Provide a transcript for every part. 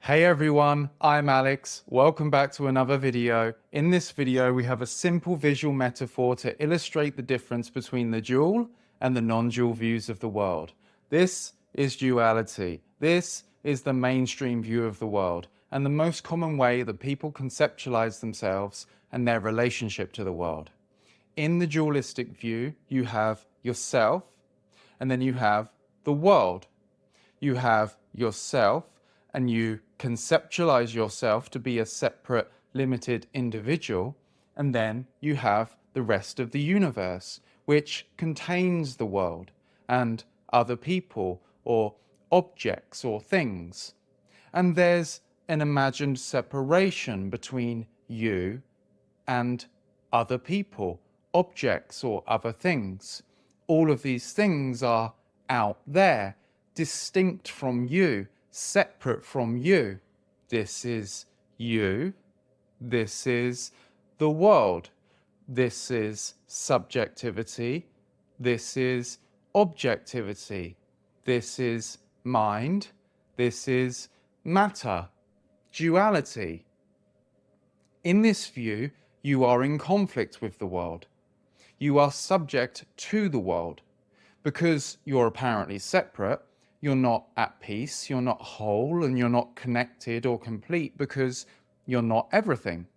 Hey everyone, I'm Alex. Welcome back to another video. In this video, we have a simple visual metaphor to illustrate the difference between the dual and the non-dual views of the world. This is duality. This is the mainstream view of the world and the most common way that people conceptualize themselves and their relationship to the world. In the dualistic view, you have yourself and then you have the world. You have yourself and you conceptualize yourself to be a separate, limited individual, and then you have the rest of the universe, which contains the world and other people or objects or things. And there's an imagined separation between you and other people, objects or other things. All of these things are out there, distinct from you, separate from you. This is you. This is the world. This is subjectivity. This is objectivity. This is mind. This is matter. Duality. In this view, you are in conflict with the world. You are subject to the world. Because you're apparently separate, you're not at peace, you're not whole, and you're not connected or complete because you're not everything.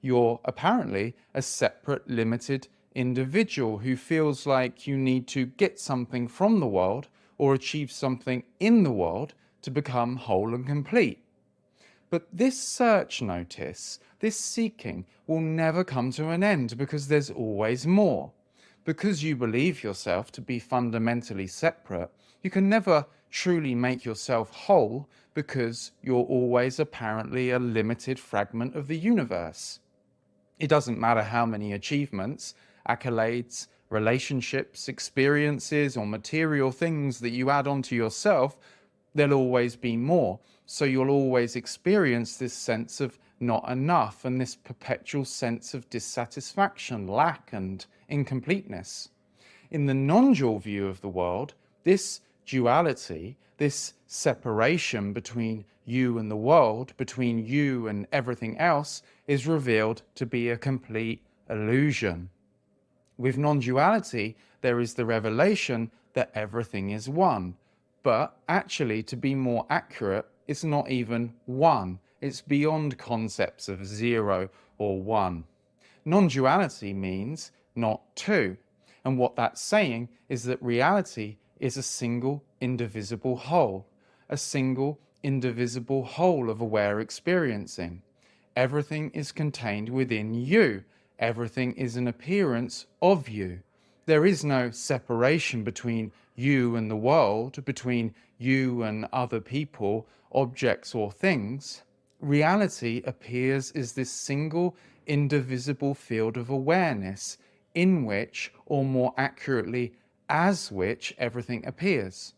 You're apparently a separate, limited individual who feels like you need to get something from the world or achieve something in the world to become whole and complete. But this search, notice, this seeking will never come to an end because there's always more. Because you believe yourself to be fundamentally separate, you can never truly make yourself whole because you're always apparently a limited fragment of the universe. It doesn't matter how many achievements, accolades, relationships, experiences, or material things that you add onto yourself, there'll always be more. So you'll always experience this sense of not enough and this perpetual sense of dissatisfaction, lack, and incompleteness. In the non-dual view of the world, this duality, this separation between you and the world, between you and everything else, is revealed to be a complete illusion. With non-duality, there is the revelation that everything is one. But actually, to be more accurate, it's not even one. It's beyond concepts of zero or one. Non-duality means not two. And what that's saying is that reality is a single indivisible whole, a single indivisible whole of aware experiencing. Everything is contained within you. Everything is an appearance of you. There is no separation between you and the world, between you and other people, objects or things. Reality appears as this single indivisible field of awareness in which, or more accurately, as which everything appears.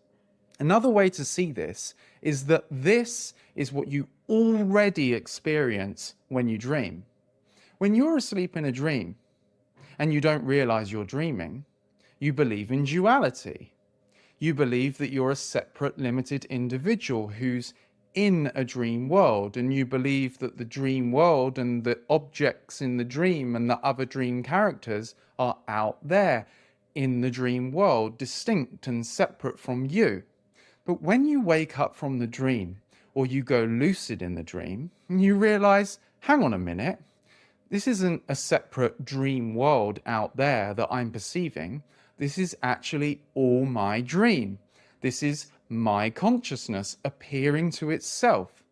Another way to see this is that this is what you already experience when you dream. When you're asleep in a dream and you don't realize you're dreaming, you believe in duality. You believe that you're a separate, limited individual who's in a dream world, and you believe that the dream world and the objects in the dream and the other dream characters are out there in the dream world, distinct and separate from you. But when you wake up from the dream, or you go lucid in the dream, you realize, hang on a minute, this isn't a separate dream world out there that I'm perceiving. This is actually all my dream. This is my consciousness appearing to itself.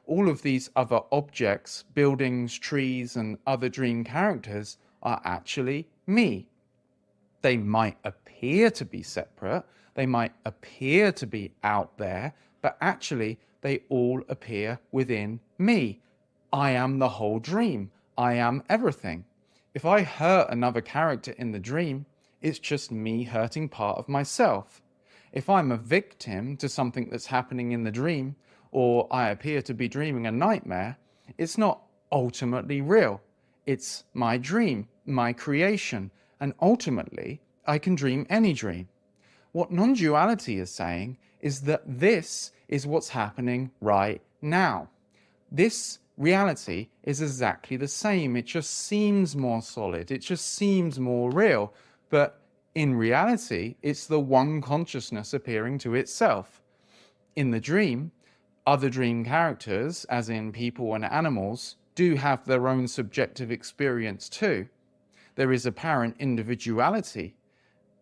All of these other objects, buildings, trees, and other dream characters are actually me. They might appear to be separate, they might appear to be out there, but actually they all appear within me. I am the whole dream. I am everything. If I hurt another character in the dream, it's just me hurting part of myself. If I'm a victim to something that's happening in the dream, or I appear to be dreaming a nightmare, it's not ultimately real. It's my dream, my creation, and ultimately, I can dream any dream. What non-duality is saying is that this is what's happening right now. This reality is exactly the same. It just seems more solid. It just seems more real. But in reality, it's the one consciousness appearing to itself. In the dream, other dream characters, as in people and animals, do have their own subjective experience too. There is apparent individuality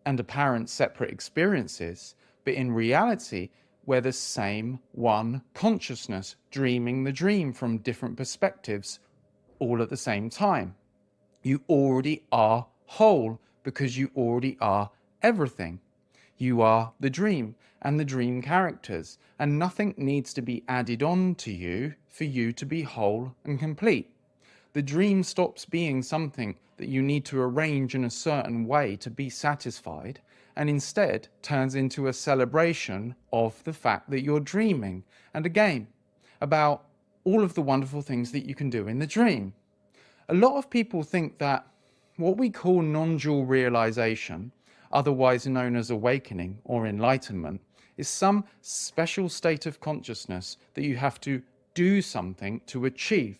and apparent separate experiences, but in reality, we're the same one consciousness, dreaming the dream from different perspectives, all at the same time. You already are whole because you already are everything. You are the dream and the dream characters, and nothing needs to be added on to you for you to be whole and complete. The dream stops being something that you need to arrange in a certain way to be satisfied, and instead turns into a celebration of the fact that you're dreaming, and a game about all of the wonderful things that you can do in the dream. A lot of people think that what we call non-dual realization, otherwise known as awakening or enlightenment, is some special state of consciousness that you have to do something to achieve.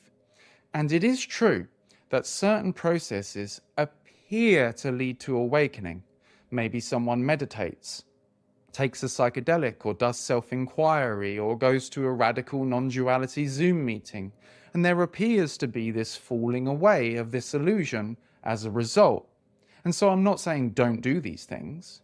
And it is true that certain processes appear to lead to awakening. Maybe someone meditates, takes a psychedelic, or does self-inquiry, or goes to a radical non-duality Zoom meeting, and there appears to be this falling away of this illusion as a result. And so I'm not saying don't do these things,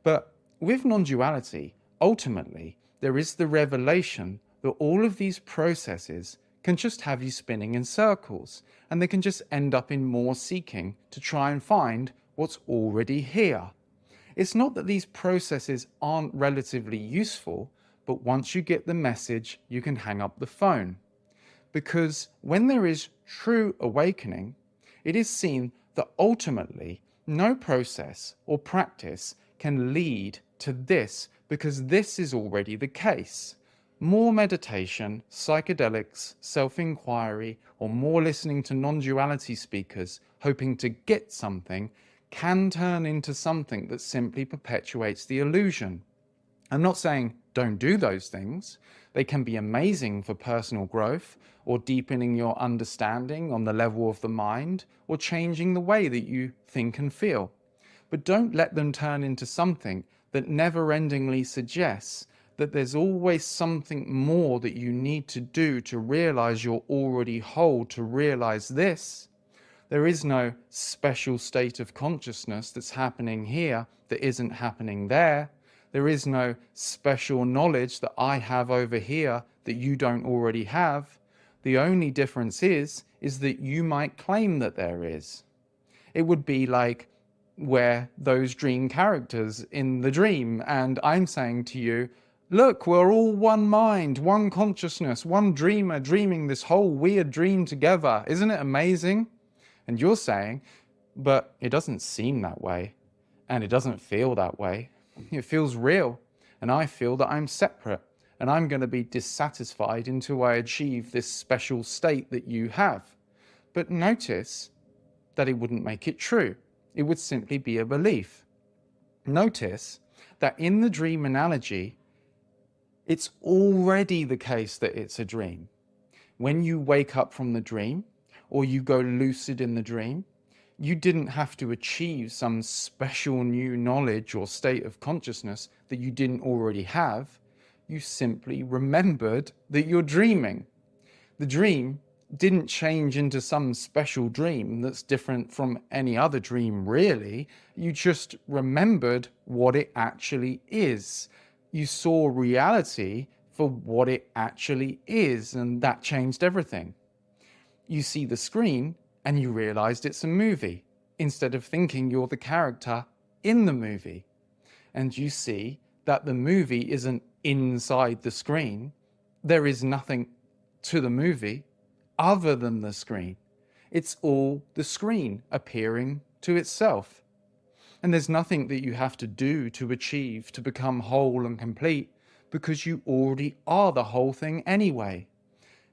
but with non-duality, ultimately, there is the revelation that all of these processes can just have you spinning in circles, and they can just end up in more seeking to try and find what's already here. It's not that these processes aren't relatively useful, but once you get the message, you can hang up the phone. Because when there is true awakening, it is seen that ultimately no process or practice can lead to this, because this is already the case. More meditation, psychedelics, self-inquiry, or more listening to non-duality speakers hoping to get something can turn into something that simply perpetuates the illusion. I'm not saying don't do those things. They can be amazing for personal growth, or deepening your understanding on the level of the mind, or changing the way that you think and feel. But don't let them turn into something that never-endingly suggests that there's always something more that you need to do to realize you're already whole, to realize this. There is no special state of consciousness that's happening here that isn't happening there. There is no special knowledge that I have over here that you don't already have. The only difference is that you might claim that there is. It would be like we're those dream characters in the dream, and I'm saying to you, look, we're all one mind, one consciousness, one dreamer dreaming this whole weird dream together. Isn't it amazing? And you're saying, but it doesn't seem that way, and it doesn't feel that way. It feels real, and I feel that I'm separate, and I'm going to be dissatisfied until I achieve this special state that you have. But notice that it wouldn't make it true. It would simply be a belief. Notice that in the dream analogy, it's already the case that it's a dream. When you wake up from the dream, or you go lucid in the dream, you didn't have to achieve some special new knowledge or state of consciousness that you didn't already have. You simply remembered that you're dreaming. The dream didn't change into some special dream that's different from any other dream, really. You just remembered what it actually is. You saw reality for what it actually is, and that changed everything. You see the screen and you realized it's a movie, instead of thinking you're the character in the movie. And you see that the movie isn't inside the screen. There is nothing to the movie other than the screen. It's all the screen appearing to itself. And there's nothing that you have to do to achieve to become whole and complete, because you already are the whole thing anyway.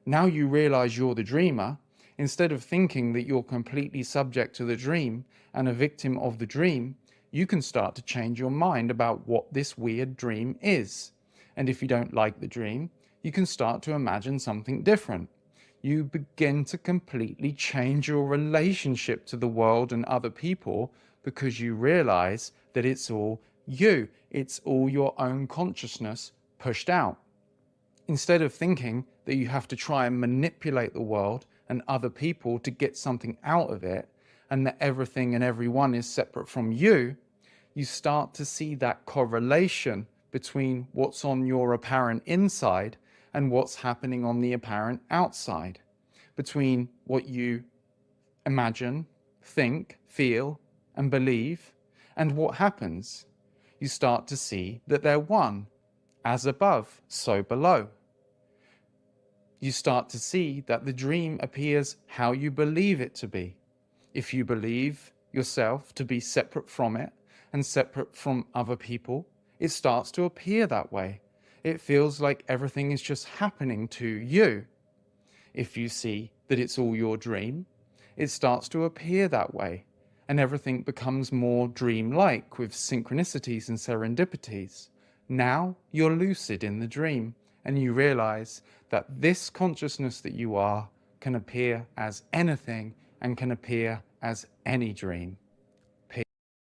Now you realize you're the dreamer. Instead of thinking that you're completely subject to the dream and a victim of the dream, you can start to change your mind about what this weird dream is. And if you don't like the dream, you can start to imagine something different. you begin to completely change your relationship to the world and other people because you realize that it's all you. It's all your own consciousness pushed out. Instead of thinking that you have to try and manipulate the world and other people to get something out of it, and that everything and everyone is separate from you, you start to see that correlation between what's on your apparent inside and what's happening on the apparent outside, between what you imagine, think, feel, and believe, and what happens. You start to see that they're one, as above, so below. You start to see that the dream appears how you believe it to be. If you believe yourself to be separate from it and separate from other people, it starts to appear that way. It feels like everything is just happening to you. If you see that it's all your dream, it starts to appear that way, and everything becomes more dreamlike with synchronicities and serendipities. Now you're lucid in the dream, and you realize that this consciousness that you are can appear as anything and can appear as any dream.